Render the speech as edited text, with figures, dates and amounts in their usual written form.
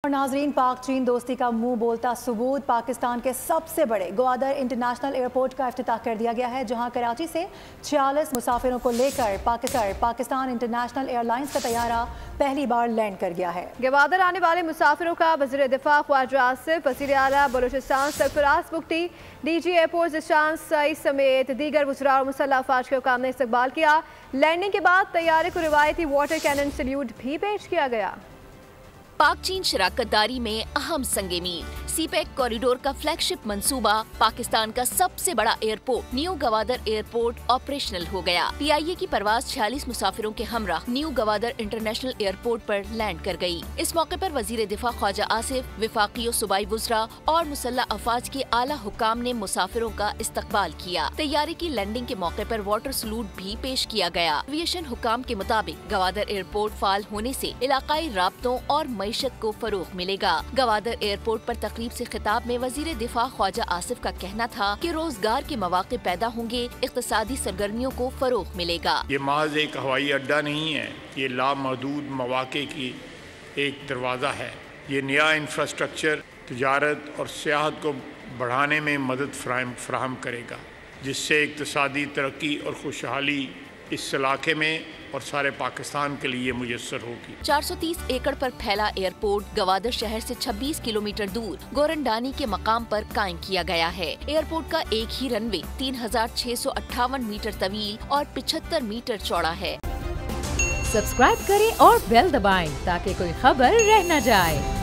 नाजरीन, पाक चीन दोस्ती का मुंह बोलता सबूत पाकिस्तान के सबसे बड़े ग्वादर इंटरनेशनल एयरपोर्ट का इफ्तिताह कर दिया गया है, जहां कराची से 46 मुसाफिरों को लेकर पाकिस्तान इंटरनेशनल एयरलाइंस का तैयारा पहली बार लैंड कर गया है। ग्वादर आने वाले मुसाफिरों का वज़ीर दिफा ख्वाजा आसिफ, वज़ीर आला बलूचिस्तान सरफराज बुख्ती, DG एयरपोर्ट ज़ीशान सईद समेत दीगर वज़रा और मुसल्लह अफवाज के हुकाम ने इस्तकबाल किया। लैंडिंग के बाद तैयारे को रिवायती वाटर कैनन सल्यूट भी पेश किया गया। पाक चीन शराकतदारी में अहम संगे मील। सीपैक कॉरिडोर का फ्लैगशिप मंसूबा पाकिस्तान का सबसे बड़ा airport new Gwadar airport operational हो गया। PIA की परवाज 46 मुसाफिरों के हमरा न्यू गवादर इंटरनेशनल एयरपोर्ट पर लैंड कर गई। इस मौके पर वजीर दिफा ख्वाजा आसिफ, विफाकी सूबाई वज़रा और मुसल्लह अफवाज के आला हुकाम ने मुसाफिरों का इस्तकबाल किया। तैयारे की लैंडिंग के मौके पर वाटर सलूट भी पेश किया गया। एविएशन हुकाम के मुताबिक गवादर एयरपोर्ट फाल होने से इलाकाई राब्तों और मईशत को फरोग मिलेगा। गवादर एयरपोर्ट पर तकरीब से खिताब में वजीर दिफा ख्वाजा आसिफ का कहना था कि रोजगार के मौके पैदा होंगे, इक्तिसादी सरगर्मियों को फरोग मिलेगा। ये महज एक हवाई अड्डा नहीं है, ये लामहदूद मौके की एक दरवाज़ा है। ये नया इंफ्रास्ट्रक्चर तिजारत और सियाहत को बढ़ाने में मदद फराहम करेगा, जिससे इक्तिसादी तरक्की और खुशहाली इस इलाके में और सारे पाकिस्तान के लिए मुयस्सर होगी। 430 एकड़ पर फैला एयरपोर्ट गवादर शहर से 26 किलोमीटर दूर गोरंडानी के मकाम पर कायम किया गया है। एयरपोर्ट का एक ही रनवे 3658 मीटर तवील और 75 मीटर चौड़ा है। सब्सक्राइब करें और बेल दबाएं ताकि कोई खबर रह न जाए।